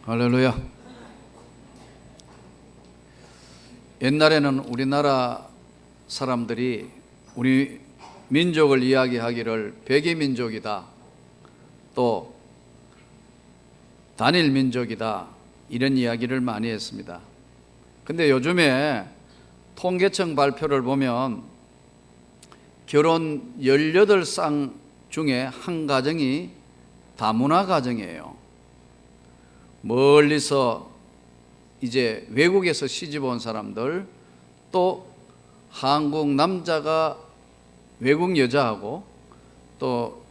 할렐루야. 옛날에는 우리나라 사람들이 우리 민족을 이야기하기를 백의 민족이다, 또 단일 민족이다, 이런 이야기를 많이 했습니다. 근데 요즘에 통계청 발표를 보면 결혼 18쌍 중에 한 가정이 다문화 가정이에요. 멀리서 이제 외국에서 시집 온 사람들, 또 한국 남자가 외국 여자하고, 또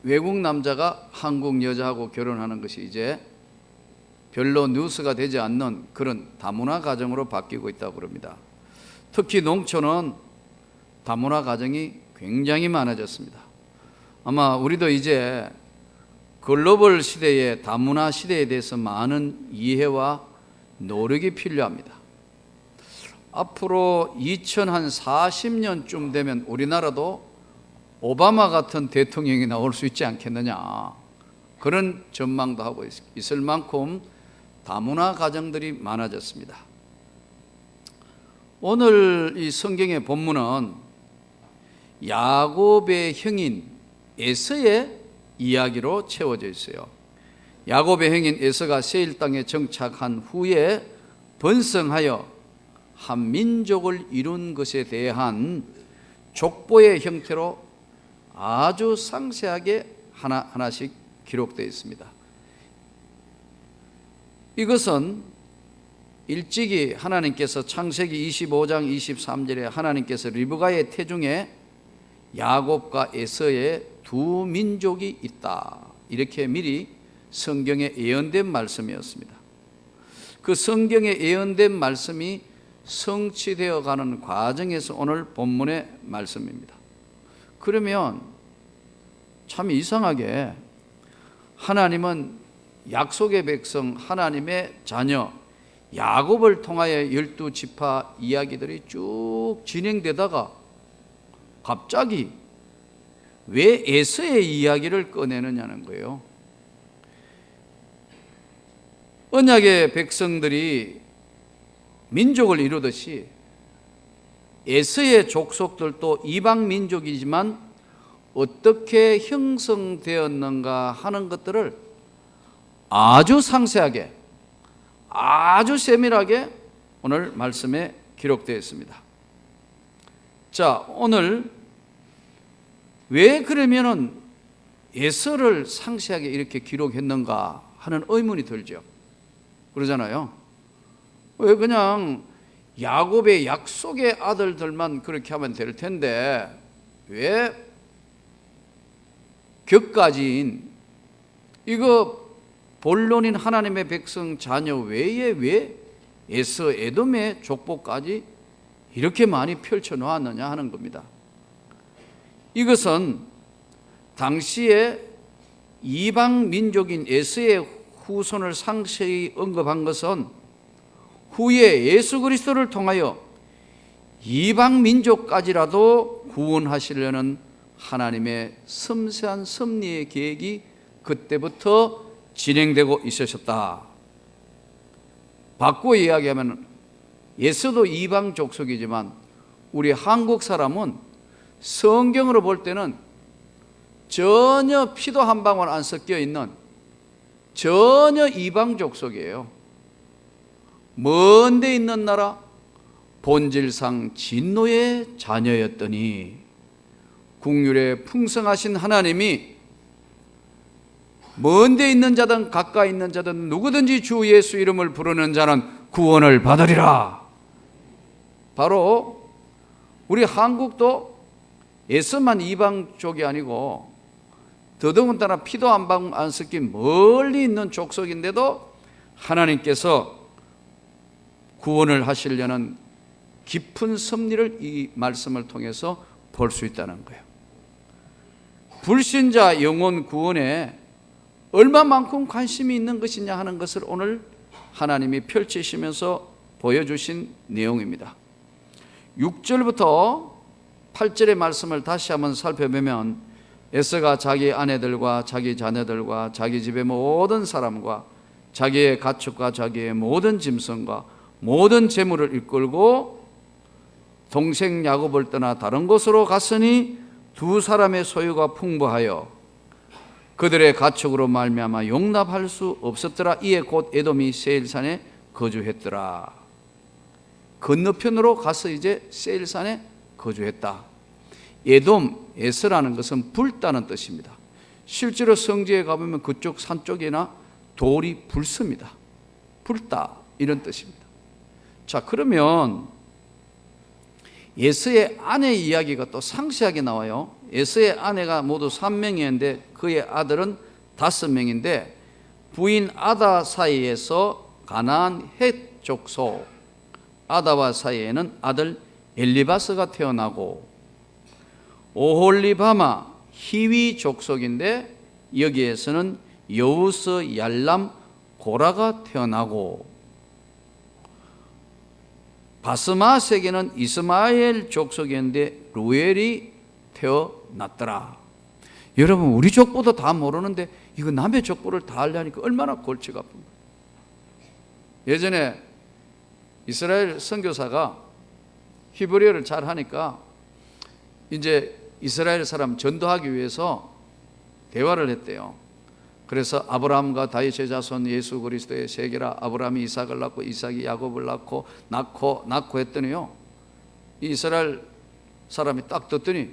외국 남자가 한국 여자하고 결혼하는 것이 이제 별로 뉴스가 되지 않는 그런 다문화 가정으로 바뀌고 있다고 그럽니다. 특히 농촌은 다문화 가정이 굉장히 많아졌습니다. 아마 우리도 이제 글로벌 시대의 다문화 시대에 대해서 많은 이해와 노력이 필요합니다. 앞으로 2040년쯤 되면 우리나라도 오바마 같은 대통령이 나올 수 있지 않겠느냐, 그런 전망도 하고 있을 만큼 다문화 가정들이 많아졌습니다. 오늘 이 성경의 본문은 야곱의 형인 에서의 이야기로 채워져 있어요. 야곱의 형인 에서가 세일 땅에 정착한 후에 번성하여 한 민족을 이룬 것에 대한 족보의 형태로 아주 상세하게 하나씩 기록되어 있습니다. 이것은 일찍이 하나님께서 창세기 25장 23절에 하나님께서 리브가의 태중에 야곱과 에서의 두 민족이 있다, 이렇게 미리 성경에 예언된 말씀이었습니다. 그 성경에 예언된 말씀이 성취되어 가는 과정에서 오늘 본문의 말씀입니다. 그러면 참 이상하게 하나님은 약속의 백성, 하나님의 자녀 야곱을 통하여 12지파 이야기들이 쭉 진행되다가 갑자기 왜 에서의 이야기를 꺼내느냐는 거예요. 언약의 백성들이 민족을 이루듯이 에서의 족속들도 이방 민족이지만 어떻게 형성되었는가 하는 것들을 아주 상세하게, 아주 세밀하게 오늘 말씀에 기록되어 있습니다. 자, 오늘 왜 그러면은 에서를 상세하게 이렇게 기록했는가 하는 의문이 들죠. 그러잖아요. 왜 그냥 야곱의 약속의 아들들만 그렇게 하면 될 텐데 왜 격가지인 이거 본론인 하나님의 백성 자녀 외에 왜 에서 에돔의 족보까지 이렇게 많이 펼쳐 놓았느냐 하는 겁니다. 이것은 당시에 이방 민족인 에서의 후손을 상세히 언급한 것은 후에 예수 그리스도를 통하여 이방 민족까지라도 구원하시려는 하나님의 섬세한 섭리의 계획이 그때부터 진행되고 있으셨다. 바꾸어 이야기하면 예수도 이방 족속이지만 우리 한국 사람은 성경으로 볼 때는 전혀 피도 한 방울 안 섞여 있는 전혀 이방 족속이에요. 먼 데 있는 나라, 본질상 진노의 자녀였더니 국률에 풍성하신 하나님이 먼 데 있는 자든 가까이 있는 자든 누구든지 주 예수 이름을 부르는 자는 구원을 받으리라. 바로 우리 한국도 에서만 이방 쪽이 아니고 더더군다나 피도 한 방울 안 섞인 멀리 있는 족속인데도 하나님께서 구원을 하시려는 깊은 섭리를 이 말씀을 통해서 볼 수 있다는 거예요. 불신자 영혼 구원에 얼마만큼 관심이 있는 것이냐 하는 것을 오늘 하나님이 펼치시면서 보여주신 내용입니다. 6절부터 8절의 말씀을 다시 한번 살펴보면 에서가 자기 아내들과 자기 자녀들과 자기 집의 모든 사람과 자기의 가축과 자기의 모든 짐승과 모든 재물을 이끌고 동생 야곱을 떠나 다른 곳으로 갔으니 두 사람의 소유가 풍부하여 그들의 가축으로 말미암아 용납할 수 없었더라. 이에 곧 에돔이 세일산에 거주했더라. 건너편으로 가서 이제 세일산에 거주했다. 에돔, 에스라는 것은 붉다는 뜻입니다. 실제로 성지에 가보면 그쪽 산 쪽이나 돌이 붉습니다. 붉다 이런 뜻입니다. 자, 그러면 에서의 아내 이야기가 또 상세하게 나와요. 에서의 아내가 모두 3명이었는데 그의 아들은 5명인데 부인 아다 사이에서 가나안 헷 족속 아다와 사이에는 아들 엘리바스가 태어나고 오홀리바마 히위 족속인데 여기에서는 여우스 얄람 고라가 태어나고 바스마색에는 이스마엘 족속이었는데 루엘이 태어났더라. 여러분, 우리 족보도 다 모르는데 이거 남의 족보를 다 알려니까 얼마나 골치가 아픕니까? 예전에 이스라엘 선교사가 히브리어를 잘 하니까 이제 이스라엘 사람 전도하기 위해서 대화를 했대요. 그래서 아브라함과 다윗의 자손 예수 그리스도의 세계라. 아브라함이 이삭을 낳고 이삭이 야곱을 낳고 했더니요, 이스라엘 사람이 딱 듣더니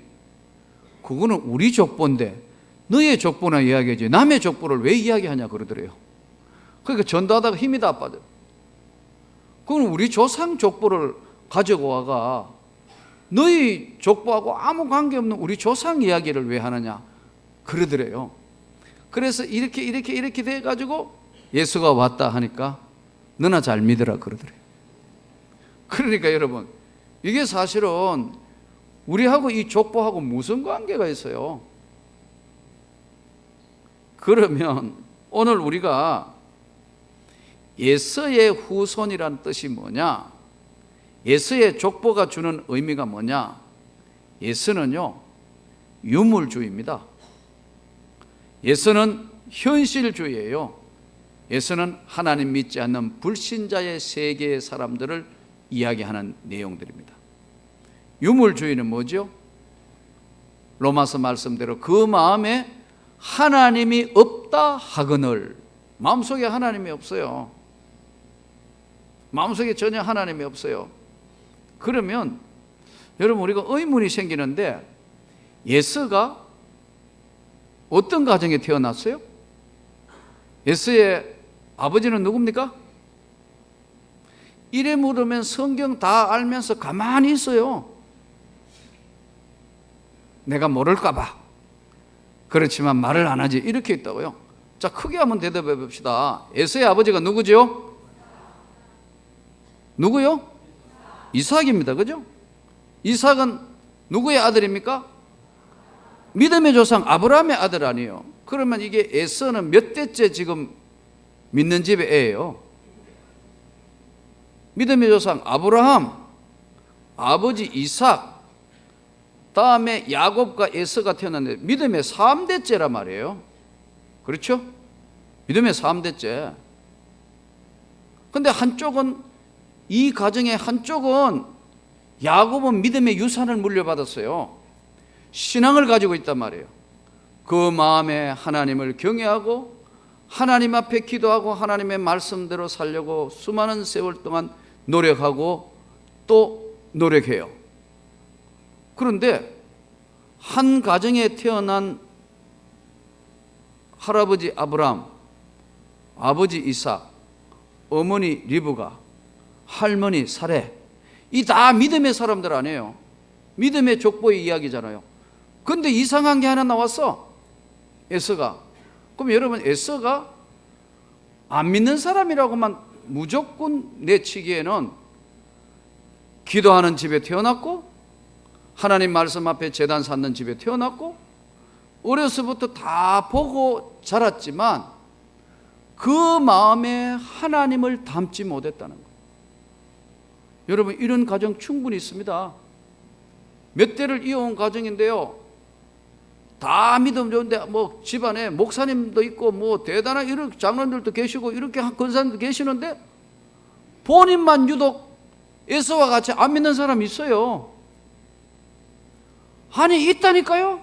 그거는 우리 족보인데 너의 족보나 이야기하지 남의 족보를 왜 이야기하냐 그러더래요. 그러니까 전도하다가 힘이 다 빠져. 그건 우리 조상 족보를 가지고 와가 너희 족보하고 아무 관계없는 우리 조상 이야기를 왜 하느냐 그러더래요. 그래서 이렇게 돼가지고 예수가 왔다 하니까 너나 잘 믿으라 그러더래요. 그러니까 여러분, 이게 사실은 우리하고 이 족보하고 무슨 관계가 있어요? 그러면 오늘 우리가 에서의 후손이란 뜻이 뭐냐? 에서의 족보가 주는 의미가 뭐냐? 에서는요, 유물주의입니다. 에서는 현실주의예요. 에서는 하나님 믿지 않는 불신자의 세계의 사람들을 이야기하는 내용들입니다. 유물주의는 뭐죠? 로마서 말씀대로 그 마음에 하나님이 없다 하거늘. 마음속에 하나님이 없어요. 마음속에 전혀 하나님이 없어요. 그러면 여러분, 우리가 의문이 생기는데 에서가 어떤 가정에 태어났어요? 에서의 아버지는 누굽니까? 이래 물으면 성경 다 알면서 가만히 있어요. 내가 모를까 봐. 그렇지만 말을 안 하지. 이렇게 있다고요. 자, 크게 한번 대답해 봅시다. 에서의 아버지가 누구죠? 누구요? 이삭입니다. 그죠? 이삭은 누구의 아들입니까? 믿음의 조상 아브라함의 아들 아니에요. 그러면 이게 에서는 몇 대째 지금 믿는 집의 애예요? 믿음의 조상 아브라함, 아버지 이삭, 다음에 야곱과 에서가 태어났는데 믿음의 3대째란 말이에요. 그렇죠? 믿음의 3대째. 근데 한쪽은, 이 가정의 한쪽은 야곱은 믿음의 유산을 물려받았어요. 신앙을 가지고 있단 말이에요. 그 마음에 하나님을 경외하고 하나님 앞에 기도하고 하나님의 말씀대로 살려고 수많은 세월 동안 노력하고 또 노력해요. 그런데 한 가정에 태어난 할아버지 아브라함, 아버지 이삭, 어머니 리브가, 할머니 사레, 이 다 믿음의 사람들 아니에요. 믿음의 족보의 이야기잖아요. 근데 이상한 게 하나 나왔어. 에서가. 그럼 여러분, 에서가 안 믿는 사람이라고만 무조건 내치기에는 기도하는 집에 태어났고 하나님 말씀 앞에 제단 쌓는 집에 태어났고 어려서부터 다 보고 자랐지만 그 마음에 하나님을 담지 못했다는 거예요. 여러분, 이런 가정 충분히 있습니다. 몇 대를 이어온 가정인데요, 다 믿음 좋은데 뭐 집안에 목사님도 있고 뭐 대단한 이런 장로님들도 계시고 이렇게 권사님도 계시는데 본인만 유독 에서와 같이 안 믿는 사람이 있어요. 아니 있다니까요.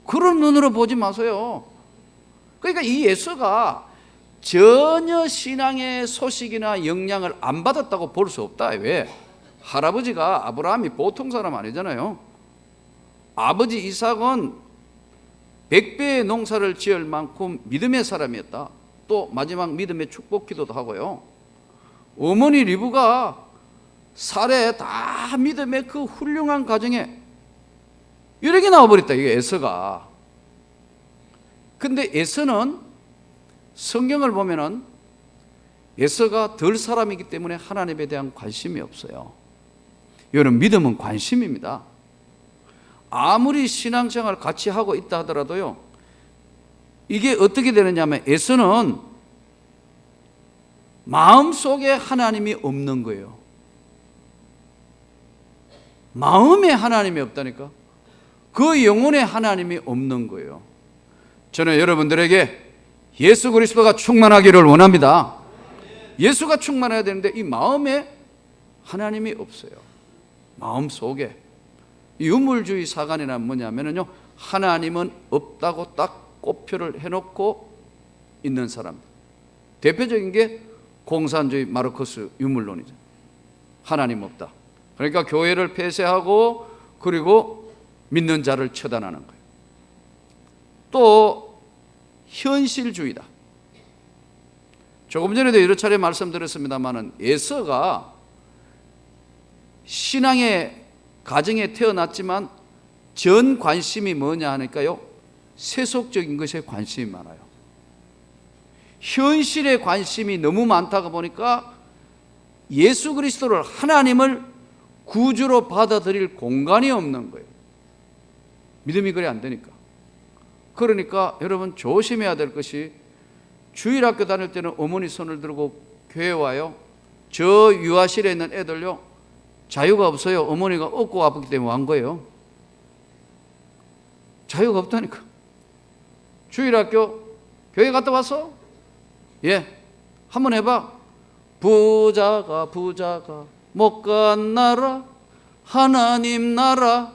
그런 눈으로 보지 마세요. 그러니까 이 에서가 전혀 신앙의 소식이나 영향을 안 받았다고 볼 수 없다. 왜? 할아버지가 아브라함이 보통 사람 아니잖아요. 아버지 이삭은 100배의 농사를 지을 만큼 믿음의 사람이었다. 또 마지막 믿음의 축복 기도도 하고요. 어머니 리브가 살에 다 믿음의 그 훌륭한 가정에 이렇게 나와버렸다. 이게 에서가. 근데 에서는 성경을 보면은 에서가 덜 사람이기 때문에 하나님에 대한 관심이 없어요. 이거는 믿음은 관심입니다. 아무리 신앙생활 같이 하고 있다 하더라도요, 이게 어떻게 되느냐면 에서는 마음속에 하나님이 없는 거예요. 마음에 하나님이 없다니까. 그 영혼에 하나님이 없는 거예요. 저는 여러분들에게 예수 그리스도가 충만하기를 원합니다. 예수가 충만해야 되는데 이 마음에 하나님이 없어요. 마음 속에. 유물주의 사관이란 뭐냐면요, 하나님은 없다고 딱 꼽표를 해놓고 있는 사람. 대표적인 게 공산주의 마르크스 유물론이죠. 하나님 없다. 그러니까 교회를 폐쇄하고 그리고 믿는 자를 처단하는 거예요. 또 현실주의다. 조금 전에도 여러 차례 말씀드렸습니다마는 에서가 신앙의 가정에 태어났지만 전 관심이 뭐냐 하니까요, 세속적인 것에 관심이 많아요. 현실에 관심이 너무 많다고 보니까 예수 그리스도를, 하나님을 구주로 받아들일 공간이 없는 거예요. 믿음이 그래 안 되니까. 그러니까 여러분 조심해야 될 것이, 주일학교 다닐 때는 어머니 손을 들고 교회 와요. 저 유아실에 있는 애들요, 자유가 없어요. 어머니가 업고 아프기 때문에 온 거예요. 자유가 없다니까. 주일학교 교회 갔다 왔어? 예, 한번 해봐. 부자가 못 간 나라, 하나님 나라,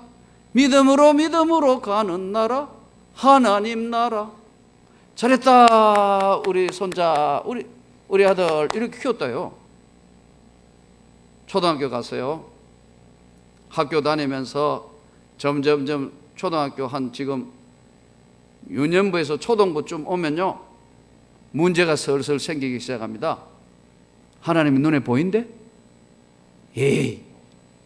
믿음으로 가는 나라, 하나님 나라. 잘했다 우리 손자, 우리 아들 이렇게 키웠다요. 초등학교 갔어요. 학교 다니면서 점점점 초등학교 한 지금 유년부에서 초등부쯤 오면요, 문제가 슬슬 생기기 시작합니다. 하나님이 눈에 보인대? 에이,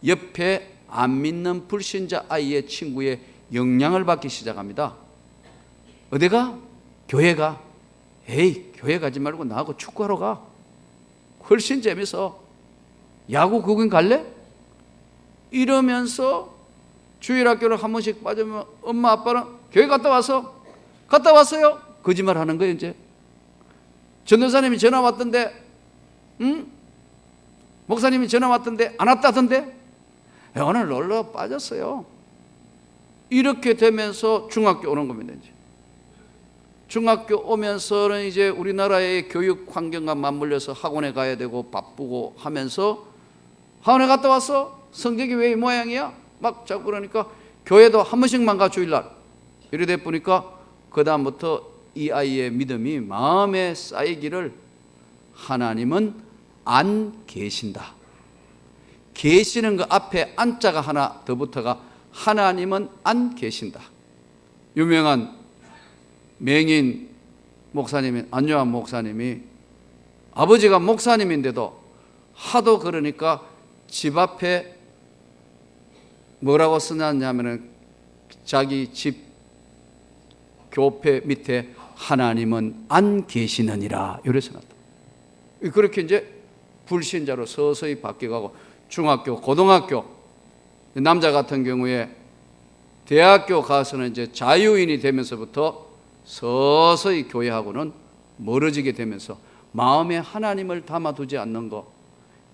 옆에 안 믿는 불신자 아이의 친구의 영향을 받기 시작합니다. 어디가? 교회가. 에이, 교회 가지 말고 나하고 축구하러 가. 훨씬 재밌어. 야구 구경 갈래? 이러면서 주일학교를 한 번씩 빠지면 엄마 아빠는 교회 갔다 와서? 갔다 왔어요? 거짓말 하는 거예요. 이제 전도사님이 전화 왔던데, 응? 목사님이 전화 왔던데 안 왔다던데? 오늘 놀러 빠졌어요. 이렇게 되면서 중학교 오는 겁니다. 이제 중학교 오면서는 이제 우리나라의 교육 환경과 맞물려서 학원에 가야 되고 바쁘고 하면서, 학원에 갔다 왔어? 성적이 왜 이 모양이야? 막 자꾸 그러니까 교회도 한 번씩만 가, 주일날. 이래 보니까 그 다음부터 이 아이의 믿음이 마음에 쌓이기를, 하나님은 안 계신다. 계시는 그 앞에 안자가 하나 더 붙어가 하나님은 안 계신다. 유명한 맹인 목사님인 안요한 목사님이, 아버지가 목사님인데도 하도 그러니까 집 앞에 뭐라고 써놨냐면은 자기 집 교패 밑에 하나님은 안 계시느니라 이래 써놨다. 그렇게 이제 불신자로 서서히 바뀌어가고 중학교, 고등학교, 남자 같은 경우에 대학교 가서는 이제 자유인이 되면서부터 서서히 교회하고는 멀어지게 되면서 마음에 하나님을 담아두지 않는 것,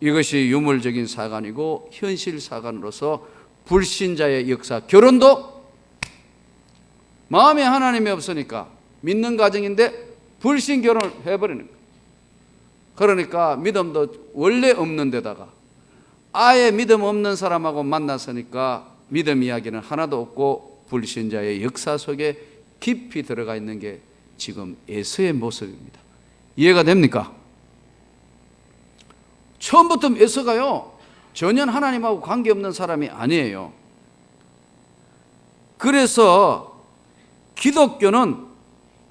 이것이 유물적인 사관이고 현실 사관으로서 불신자의 역사, 결혼도 마음에 하나님이 없으니까 믿는 가정인데 불신 결혼을 해버리는 거예요. 그러니까 믿음도 원래 없는 데다가 아예 믿음 없는 사람하고 만났으니까 믿음 이야기는 하나도 없고 불신자의 역사 속에 깊이 들어가 있는 게 지금 에서의 모습입니다. 이해가 됩니까? 처음부터 에서가요 전혀 하나님하고 관계없는 사람이 아니에요. 그래서 기독교는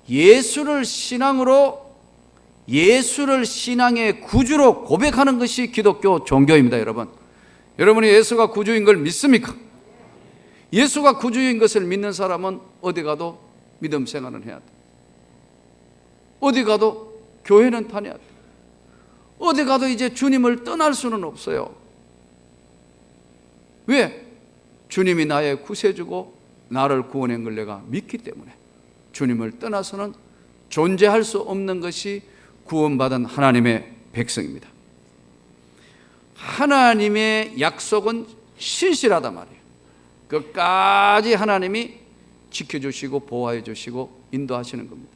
예수를 신앙으로, 예수를 신앙의 구주로 고백하는 것이 기독교 종교입니다. 여러분이 예수가 구주인 걸 믿습니까? 예수가 구주인 것을 믿는 사람은 어디 가도 믿음 생활은 해야 돼. 어디 가도 교회는 다녀야 돼. 어디 가도 이제 주님을 떠날 수는 없어요. 왜? 주님이 나의 구세주고 나를 구원한 걸 내가 믿기 때문에. 주님을 떠나서는 존재할 수 없는 것이 구원받은 하나님의 백성입니다. 하나님의 약속은 신실하단 말이에요. 끝까지 하나님이 지켜주시고 보호해 주시고 인도하시는 겁니다.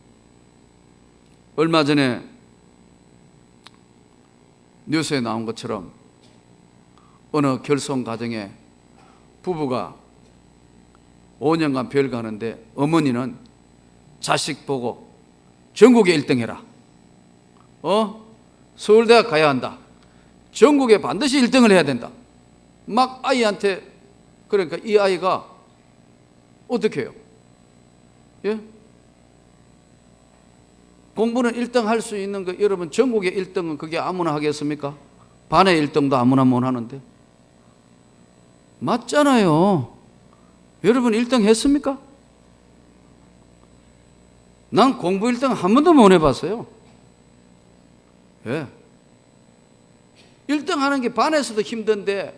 얼마 전에 뉴스에 나온 것처럼 어느 결손 가정에 부부가 5년간 별거하는데 어머니는 자식 보고 전국에 1등 해라. 서울대학 가야 한다. 전국에 반드시 1등을 해야 된다. 막 아이한테, 그러니까 이 아이가 어떻게 해요? 예? 공부는 1등 할 수 있는 거, 여러분 전국의 1등은 그게 아무나 하겠습니까? 반의 1등도 아무나 못 하는데. 맞잖아요. 여러분 1등 했습니까? 난 공부 1등 한 번도 못 해봤어요. 예. 1등 하는 게 반에서도 힘든데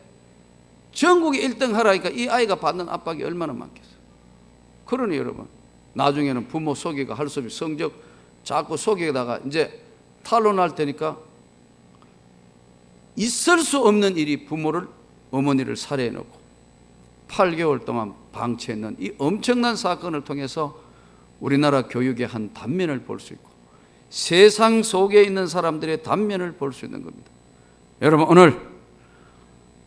전국에 1등 하라니까 이 아이가 받는 압박이 얼마나 많겠어요. 그러니 여러분 나중에는 부모 속이가 할 수 없이 성적 자꾸 속이다가 이제 탄로날 테니까 있을 수 없는 일이 부모를, 어머니를 살해해 놓고 8개월 동안 방치했는 이 엄청난 사건을 통해서 우리나라 교육의 한 단면을 볼 수 있고 세상 속에 있는 사람들의 단면을 볼 수 있는 겁니다. 여러분 오늘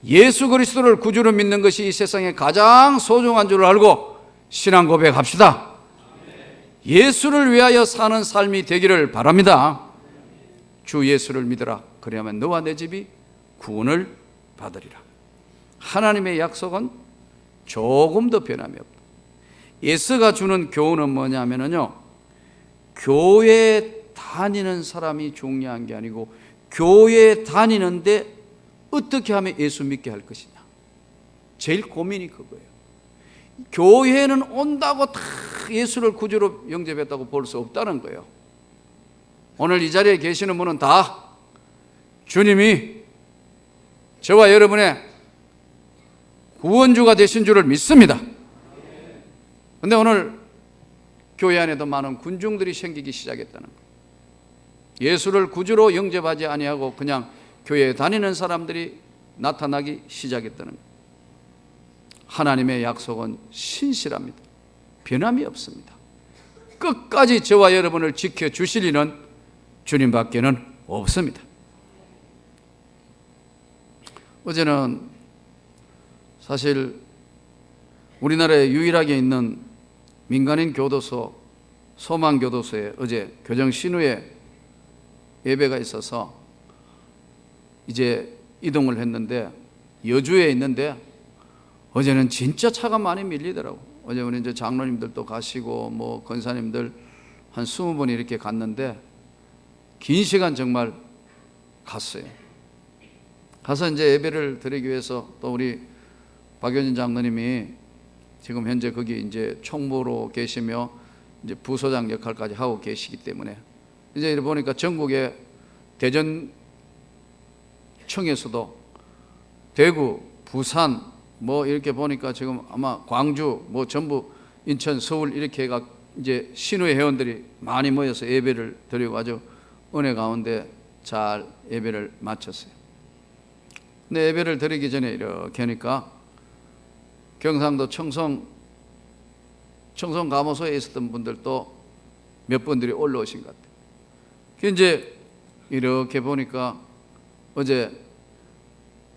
예수 그리스도를 구주로 믿는 것이 이 세상에 가장 소중한 줄 알고 신앙 고백합시다. 예수를 위하여 사는 삶이 되기를 바랍니다. 주 예수를 믿으라. 그리하면 너와 내 집이 구원을 받으리라. 하나님의 약속은 조금도 변함이 없다. 예수가 주는 교훈은 뭐냐면요, 교회 다니는 사람이 중요한 게 아니고 교회 다니는데 어떻게 하면 예수 믿게 할 것이냐. 제일 고민이 그거예요. 교회는 온다고 다 예수를 구주로 영접했다고 볼 수 없다는 거예요. 오늘 이 자리에 계시는 분은 다 주님이 저와 여러분의 구원주가 되신 줄을 믿습니다. 그런데 오늘 교회 안에도 많은 군중들이 생기기 시작했다는 거예요. 예수를 구주로 영접하지 아니하고 그냥 교회에 다니는 사람들이 나타나기 시작했다는 거예요. 하나님의 약속은 신실합니다. 변함이 없습니다. 끝까지 저와 여러분을 지켜주실 이는 주님밖에는 없습니다. 어제는 사실 우리나라에 유일하게 있는 민간인 교도소, 소망교도소에 어제 교정 신우회 예배가 있어서 이제 이동을 했는데 여주에 있는데 어제는 진짜 차가 많이 밀리더라고. 어제 우리 이제 장로님들도 가시고 뭐 권사님들 한 20분이 이렇게 갔는데 긴 시간 정말 갔어요. 가서 이제 예배를 드리기 위해서 또 우리 박효진 장로님이 지금 현재 거기 이제 총무로 계시며 이제 부소장 역할까지 하고 계시기 때문에 이제 이렇게 보니까 전국에 대전청에서도 대구, 부산 뭐 이렇게 보니까 지금 아마 광주 뭐 전부 인천, 서울 이렇게 해가 이제 신우회 회원들이 많이 모여서 예배를 드리고 아주 은혜 가운데 잘 예배를 마쳤어요. 근데 예배를 드리기 전에 이렇게 하니까 경상도 청송 청송감호소에 있었던 분들도 몇 분들이 올라오신 것 같아요. 이제 이렇게 보니까 어제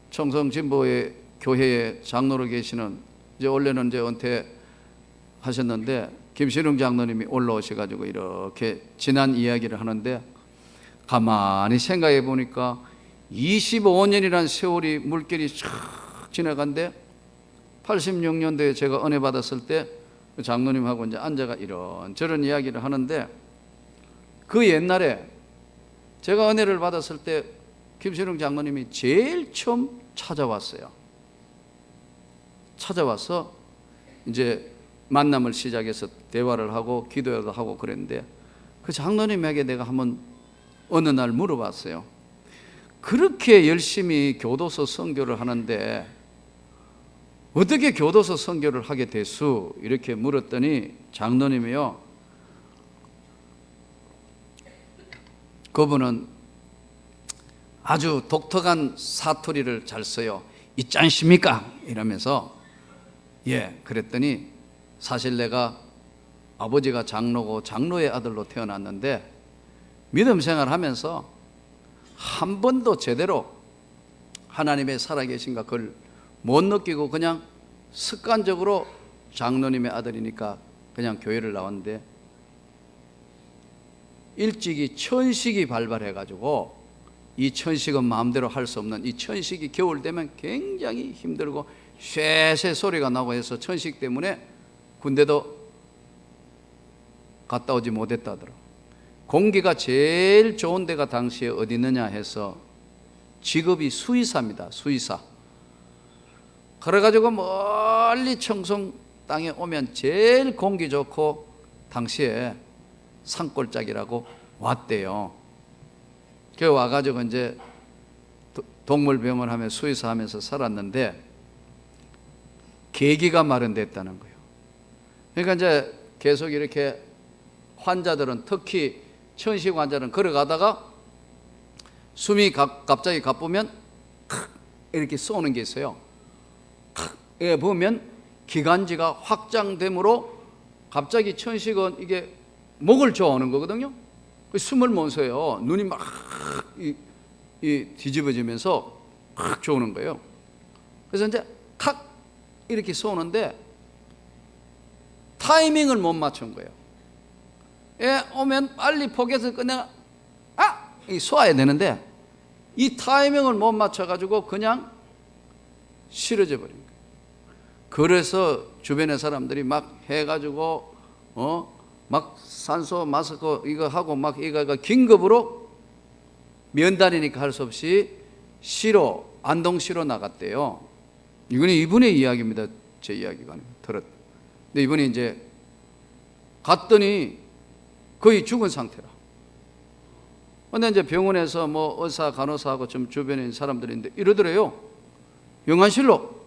청송진보의 교회에 장로로 계시는, 이제 원래는 이제 은퇴하셨는데 김신웅 장로님이 올라오셔가지고 이렇게 지난 이야기를 하는데, 가만히 생각해 보니까 25년이라는 세월이 물결이 쫙 지나간데, 86년도에 제가 은혜 받았을 때 장로님하고 이제 앉아가 이런저런 이야기를 하는데, 그 옛날에 제가 은혜를 받았을 때 김신웅 장로님이 제일 처음 찾아왔어요. 찾아와서 이제 만남을 시작해서 대화를 하고 기도도 하고 그랬는데, 그 장로님에게 내가 한번 어느 날 물어봤어요. 그렇게 열심히 교도소 선교를 하는데 어떻게 교도소 선교를 하게 됐수? 이렇게 물었더니 장로님이요, 그분은 아주 독특한 사투리를 잘 써요. 있지 않습니까? 이러면서, 예, 그랬더니 사실 내가 아버지가 장로고 장로의 아들로 태어났는데 믿음 생활하면서 한 번도 제대로 하나님의 살아계신가 그걸 못 느끼고 그냥 습관적으로 장로님의 아들이니까 그냥 교회를 나왔는데, 일찍이 천식이 발발해가지고, 이 천식은 마음대로 할 수 없는, 이 천식이 겨울 되면 굉장히 힘들고 쇠쇠 소리가 나고 해서 천식 때문에 군대도 갔다 오지 못했다 하더라고요. 공기가 제일 좋은 데가 당시에 어디 있느냐 해서 직업이 수의사입니다. 수의사. 그래가지고 멀리 청송 땅에 오면 제일 공기 좋고 당시에 산골짜기라고 왔대요. 그 와가지고 이제 동물병원 하면 수의사 하면서 살았는데 계기가 마련됐다는 거예요. 그러니까 이제 계속 이렇게 환자들은, 특히 천식 환자는 걸어가다가 숨이 갑자기 가쁘면 이렇게 쏘는 게 있어요. 예, 보면 기관지가 확장됨으로 갑자기 천식은 이게 목을 조아오는 거거든요. 숨을 못 쉬어요. 눈이 막 뒤집어지면서 막 조는 거예요. 그래서 이제 칵 이렇게 쏘는데 타이밍을 못 맞춘 거예요. 예, 오면 빨리 포기해서 그냥 쏘아야 되는데 이 타이밍을 못 맞춰가지고 그냥 쓰러져 버린 거예요. 그래서 주변의 사람들이 막 해가지고 막 산소 마스크 이거 하고 막 이거 긴급으로 면단이니까 할 수 없이 시로, 안동시로 나갔대요. 이거는 이분의 이야기입니다. 제 이야기가 아니고 들었. 근데 이분이 이제 갔더니 거의 죽은 상태라. 근데 이제 병원에서 뭐 의사, 간호사하고 좀 주변에 있는 사람들인데 이러더래요. 영안실로.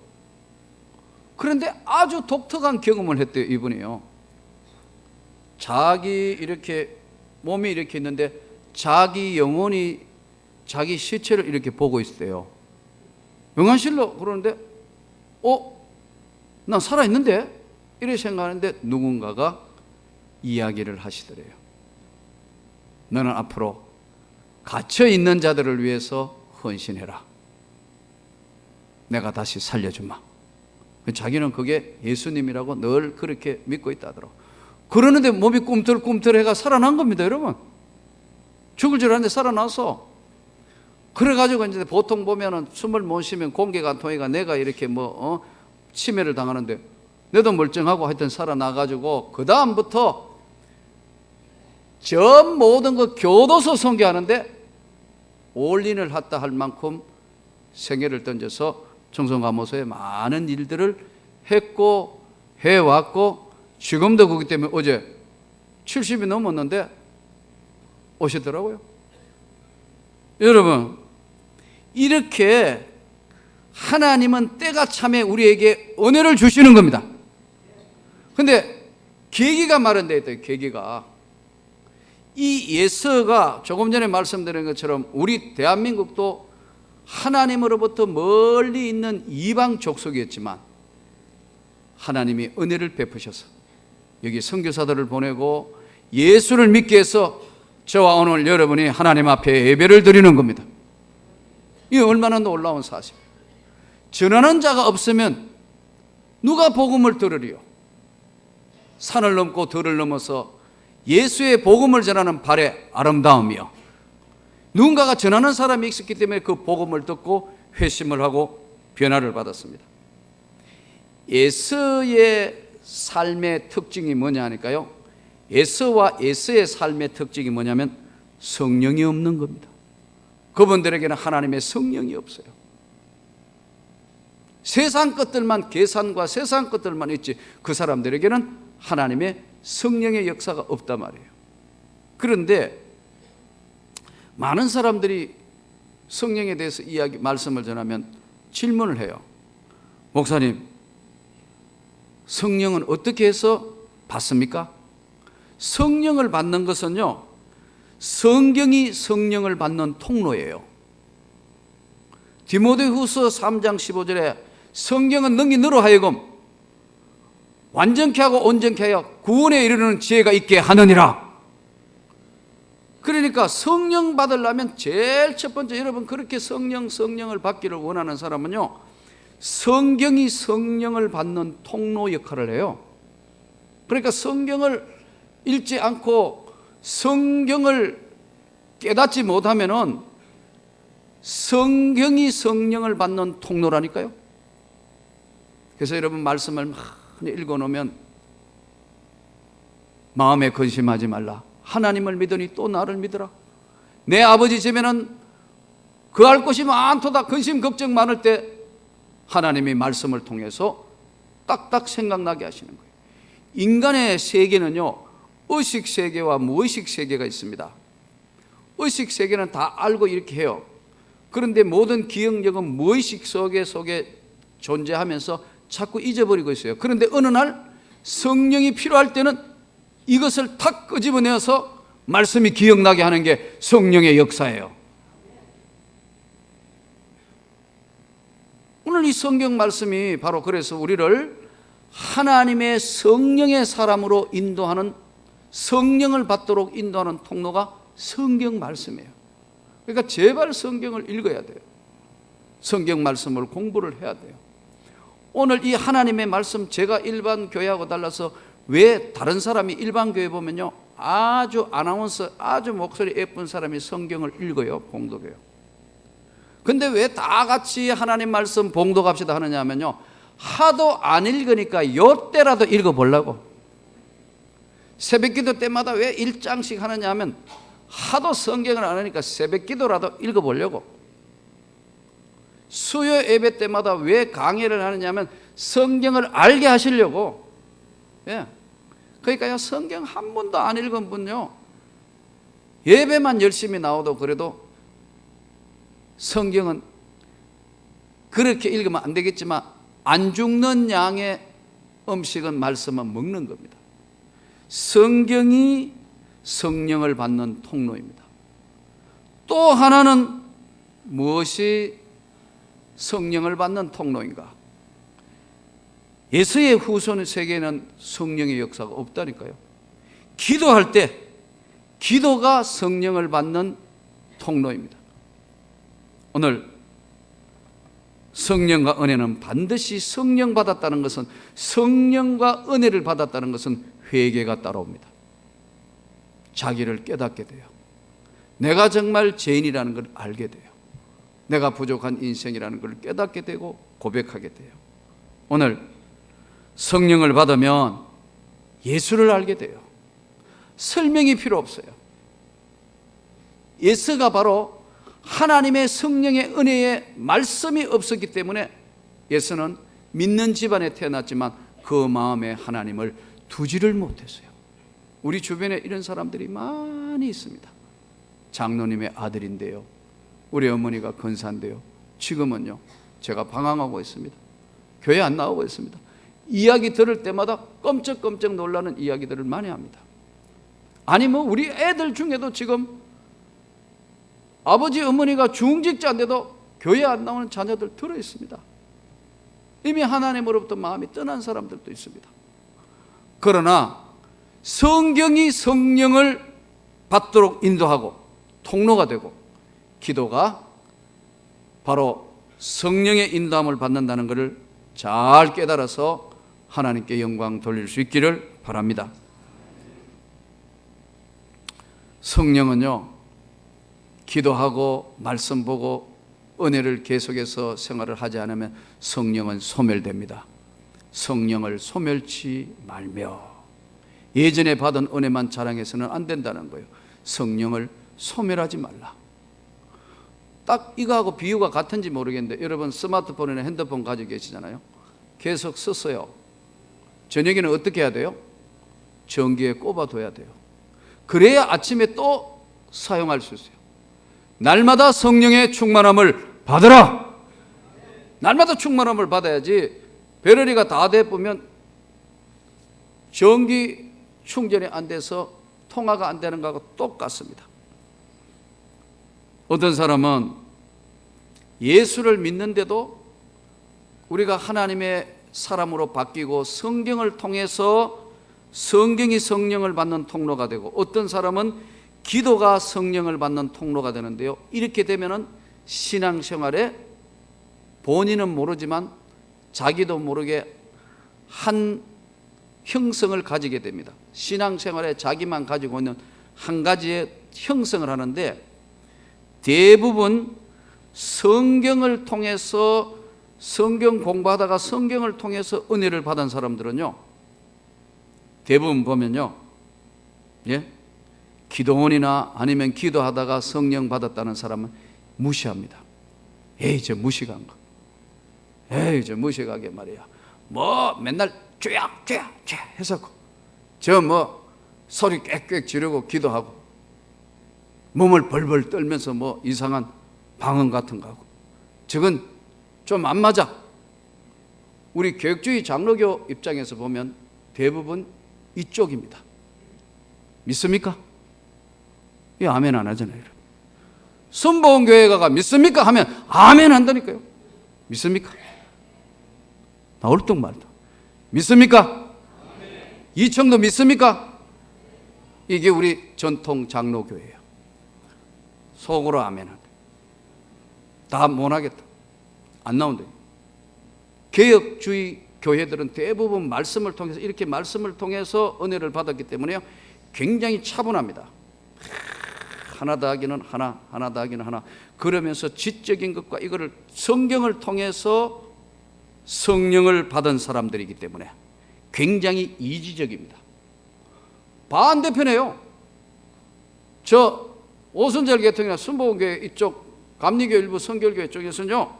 그런데 아주 독특한 경험을 했대요, 이분이요. 자기 이렇게 몸이 이렇게 있는데 자기 영혼이 자기 시체를 이렇게 보고 있대요. 영안실로. 그러는데 난 살아있는데? 이렇게 생각하는데 누군가가 이야기를 하시더래요. 너는 앞으로 갇혀있는 자들을 위해서 헌신해라. 내가 다시 살려주마. 자기는 그게 예수님이라고 늘 그렇게 믿고 있다더라고. 그러는데 몸이 꿈틀꿈틀해가 살아난 겁니다, 여러분. 죽을 줄 알았는데 살아나서. 그래가지고 이제 보통 보면은 숨을 못 쉬면 공기가 안 통해가 내가 이렇게 치매를 당하는데 내도 멀쩡하고 하여튼 살아나가지고 그 다음부터 전 모든 거 교도소 선교하는데 올인을 했다 할 만큼 생애를 던져서 청송감호소에 많은 일들을 했고 해왔고 지금도 그렇기 때문에 어제 70이 넘었는데 오시더라고요. 여러분, 이렇게 하나님은 때가 참에 우리에게 은혜를 주시는 겁니다. 근데 계기가 마련되어 있다. 계기가 이 예서가 조금 전에 말씀드린 것처럼 우리 대한민국도 하나님으로부터 멀리 있는 이방 족속이었지만 하나님이 은혜를 베푸셔서 여기 선교사들을 보내고 예수를 믿게 해서 저와 오늘 여러분이 하나님 앞에 예배를 드리는 겁니다. 이게 얼마나 놀라운 사실이에요. 전하는 자가 없으면 누가 복음을 들으리요? 산을 넘고 들을 넘어서 예수의 복음을 전하는 발의 아름다움이요, 누군가가 전하는 사람이 있었기 때문에 그 복음을 듣고 회심을 하고 변화를 받았습니다. 에서의 삶의 특징이 뭐냐 하니까요, 에서와 에서의 삶의 특징이 뭐냐면 성령이 없는 겁니다. 그분들에게는 하나님의 성령이 없어요. 세상 것들만, 계산과 세상 것들만 있지 그 사람들에게는 하나님의 성령의 역사가 없단 말이에요. 그런데 많은 사람들이 성령에 대해서 말씀을 전하면 질문을 해요. 목사님, 성령은 어떻게 해서 받습니까? 성령을 받는 것은요, 성경이 성령을 받는 통로예요. 디모데후서 3장 15절에 성경은 능히 너로 하여금 완전케 하고 온전케 하여 구원에 이르는 지혜가 있게 하느니라. 그러니까 성령 받으려면 제일 첫 번째, 여러분 그렇게 성령을 받기를 원하는 사람은요, 성경이 성령을 받는 통로 역할을 해요. 그러니까 성경을 읽지 않고 성경을 깨닫지 못하면은 성경이 성령을 받는 통로라니까요. 그래서 여러분 말씀을 많이 읽어놓으면 마음에 근심하지 말라. 하나님을 믿으니 또 나를 믿으라. 내 아버지 집에는 그할 것이 많도다. 근심 걱정 많을 때 하나님이 말씀을 통해서 딱딱 생각나게 하시는 거예요. 인간의 세계는요, 의식 세계와 무의식 세계가 있습니다. 의식 세계는 다 알고 이렇게 해요. 그런데 모든 기억력은 무의식 속에 존재하면서 자꾸 잊어버리고 있어요. 그런데 어느 날 성령이 필요할 때는 이것을 탁 끄집어내어서 말씀이 기억나게 하는 게 성령의 역사예요. 오늘 이 성경 말씀이 바로 그래서 우리를 하나님의 성령의 사람으로 인도하는, 성령을 받도록 인도하는 통로가 성경 말씀이에요. 그러니까 제발 성경을 읽어야 돼요. 성경 말씀을 공부를 해야 돼요. 오늘 이 하나님의 말씀, 제가 일반 교회하고 달라서 왜 다른 사람이 일반 교회 보면요, 아주 아나운서, 아주 목소리 예쁜 사람이 성경을 읽어요, 봉독해요. 근데 왜 다 같이 하나님 말씀 봉독합시다 하느냐 하면요, 하도 안 읽으니까 요때라도 읽어보려고. 새벽기도 때마다 왜 1장씩 하느냐 하면 하도 성경을 안 하니까 새벽기도라도 읽어보려고. 수요 예배 때마다 왜 강의를 하느냐 하면 성경을 알게 하시려고. 예. 그러니까요, 성경 한 번도 안 읽은 분요, 예배만 열심히 나와도 그래도 성경은 그렇게 읽으면 안 되겠지만 안 죽는 양의 음식은, 말씀은 먹는 겁니다. 성경이 성령을 받는 통로입니다. 또 하나는 무엇이 성령을 받는 통로인가? 예수의 후손 세계에는 성령의 역사가 없다니까요. 기도할 때 기도가 성령을 받는 통로입니다. 오늘 성령과 은혜는 반드시, 성령 받았다는 것은, 성령과 은혜를 받았다는 것은 회개가 따라옵니다. 자기를 깨닫게 돼요. 내가 정말 죄인이라는 걸 알게 돼요. 내가 부족한 인생이라는 걸 깨닫게 되고 고백하게 돼요. 오늘 성령을 받으면 예수를 알게 돼요. 설명이 필요 없어요. 예수가 바로 하나님의 성령의 은혜의 말씀이 없었기 때문에 예수는 믿는 집안에 태어났지만 그 마음에 하나님을 두지를 못했어요. 우리 주변에 이런 사람들이 많이 있습니다. 장로님의 아들인데요, 우리 어머니가 권사인데요, 지금은요 제가 방황하고 있습니다. 교회 안 나오고 있습니다. 이야기 들을 때마다 끔찍끔찍 놀라는 이야기들을 많이 합니다. 아니 우리 애들 중에도 지금 아버지 어머니가 중직자인데도 교회 안 나오는 자녀들 들어 있습니다. 이미 하나님으로부터 마음이 떠난 사람들도 있습니다. 그러나 성경이 성령을 받도록 인도하고 통로가 되고, 기도가 바로 성령의 인도함을 받는다는 것을 잘 깨달아서 하나님께 영광 돌릴 수 있기를 바랍니다. 성령은요, 기도하고 말씀 보고 은혜를 계속해서 생활을 하지 않으면 성령은 소멸됩니다. 성령을 소멸치 말며, 예전에 받은 은혜만 자랑해서는 안 된다는 거예요. 성령을 소멸하지 말라. 딱 이거하고 비유가 같은지 모르겠는데, 여러분 스마트폰이나 핸드폰 가지고 계시잖아요. 계속 썼어요. 저녁에는 어떻게 해야 돼요? 전기에 꼽아둬야 돼요. 그래야 아침에 또 사용할 수 있어요. 날마다 성령의 충만함을 받으라. 날마다 충만함을 받아야지. 배터리가 다 돼보면 전기 충전이 안 돼서 통화가 안 되는 거하고 똑같습니다. 어떤 사람은 예수를 믿는데도 우리가 하나님의 사람으로 바뀌고 성경을 통해서 성경이 성령을 받는 통로가 되고, 어떤 사람은 기도가 성령을 받는 통로가 되는데요, 이렇게 되면은 신앙생활에 본인은 모르지만 자기도 모르게 한 형성을 가지게 됩니다. 신앙생활에 자기만 가지고 있는 한 가지의 형성을 하는데, 대부분 성경을 통해서, 성경 공부하다가 성경을 통해서 은혜를 받은 사람들은요, 대부분 보면요, 기도원이나 아니면 기도하다가 성령 받았다는 사람은 무시합니다. 에이, 저 무식한 거. 에이, 저 무식하게 말이야. 뭐 맨날 쥐야 해서 저 뭐 소리 꽥꽥 지르고 기도하고 몸을 벌벌 떨면서 뭐 이상한 방언 같은 거 하고, 저건 좀 안 맞아. 우리 교육주의 장로교 입장에서 보면 대부분 이쪽입니다. 믿습니까? 이 아멘 안 하잖아요. 순복음교회가 믿습니까? 하면 아멘 한다니까요. 믿습니까? 나 얼뚱말도. 믿습니까? 이청도 믿습니까? 이게 우리 전통 장로교회예요. 속으로 아멘 한다. 다 못하겠다. 안 나온대요. 개혁주의 교회들은 대부분 말씀을 통해서, 이렇게 말씀을 통해서 은혜를 받았기 때문에 굉장히 차분합니다. 하나 더하기는 하나, 하나 더하기는 하나. 그러면서 지적인 것과 이거를 성경을 통해서 성령을 받은 사람들이기 때문에 굉장히 이지적입니다. 반대편에요, 저 오순절 계통이나 순복음교회 이쪽 감리교 일부 성결교회 쪽에서는요,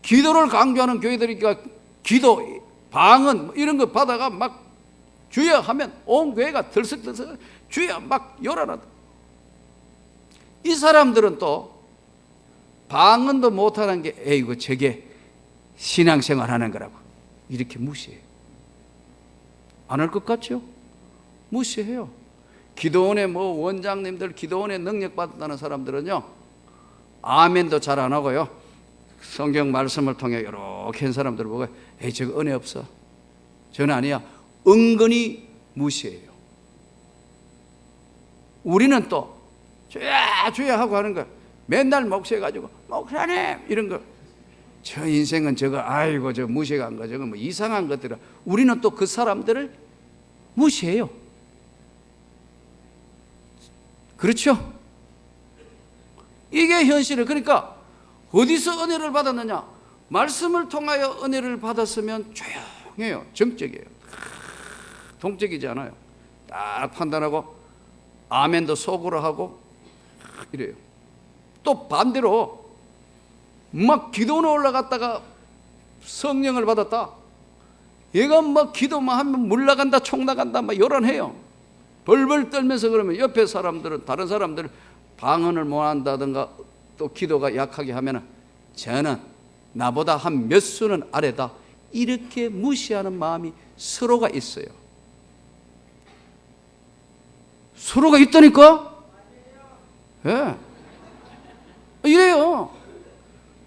기도를 강조하는 교회들이니까 기도, 방언 이런 거 받아가 막 주여 하면 온 교회가 들썩들썩 주여 막 요란하다. 이 사람들은 또 방언도 못하는 게, 에이구 저게 신앙생활 하는 거라고 이렇게 무시해요. 안 할 것 같죠? 무시해요. 기도원에 뭐 원장님들 기도원에 능력 받았다는 사람들은요, 아멘도 잘 안 하고요, 성경 말씀을 통해 이렇게 한 사람들을 보고 에이 저거 은혜 없어, 저는 아니야, 은근히 무시해요. 우리는 또 주야 주야 하고 하는 거, 맨날 목소해가지고 목사님 이런 거, 저 인생은 저거 아이고 저 무식한 거 저거 뭐 이상한 것들을, 우리는 또 그 사람들을 무시해요. 그렇죠? 이게 현실이에요. 그러니까 어디서 은혜를 받았느냐? 말씀을 통하여 은혜를 받았으면 조용해요. 정적이에요. 동적이지 않아요. 딱 판단하고 아멘도 속으로 하고 이래요. 또 반대로 막 기도는 올라갔다가 성령을 받았다, 얘가 막 기도만 하면 물 나간다 총 나간다 막 요란해요. 벌벌 떨면서. 그러면 옆에 사람들은, 다른 사람들은 방언을 못 한다든가 또 기도가 약하게 하면 저는 나보다 한 몇 수는 아래다, 이렇게 무시하는 마음이 서로가 있어요. 서로가 있다니까? 예. 이래요.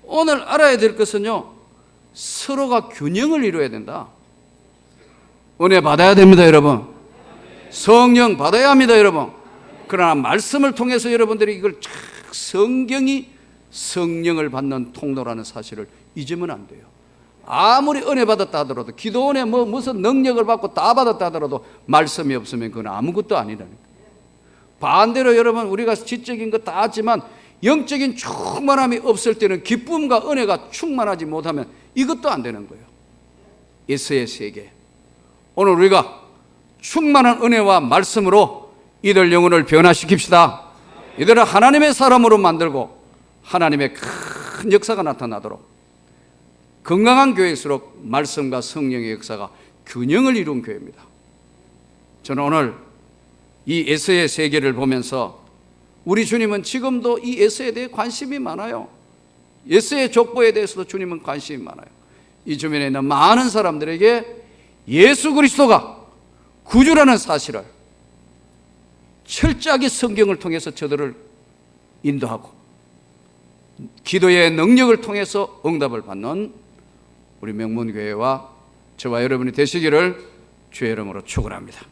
오늘 알아야 될 것은요, 서로가 균형을 이루어야 된다. 은혜 받아야 됩니다, 여러분. 성령 받아야 합니다, 여러분. 그러나 말씀을 통해서 여러분들이 이걸 성경이 성령을 받는 통로라는 사실을 잊으면 안 돼요. 아무리 은혜 받았다 하더라도, 기도원에 무슨 능력을 받고 다 받았다 하더라도 말씀이 없으면 그건 아무것도 아니라니까. 반대로 여러분, 우리가 지적인 거 다 하지만 영적인 충만함이 없을 때는 기쁨과 은혜가 충만하지 못하면 이것도 안 되는 거예요. 에서의 세계. 오늘 우리가 충만한 은혜와 말씀으로 이들 영혼을 변화시킵시다. 이들을 하나님의 사람으로 만들고 하나님의 큰 역사가 나타나도록, 건강한 교회일수록 말씀과 성령의 역사가 균형을 이룬 교회입니다. 저는 오늘 이 에서의 세계를 보면서 우리 주님은 지금도 이 에서에 대해 관심이 많아요. 에서의 족보에 대해서도 주님은 관심이 많아요. 이 주변에 있는 많은 사람들에게 예수 그리스도가 구주라는 사실을 철저하게 성경을 통해서 저들을 인도하고 기도의 능력을 통해서 응답을 받는 우리 명문교회와 저와 여러분이 되시기를 주의 이름으로 축원합니다.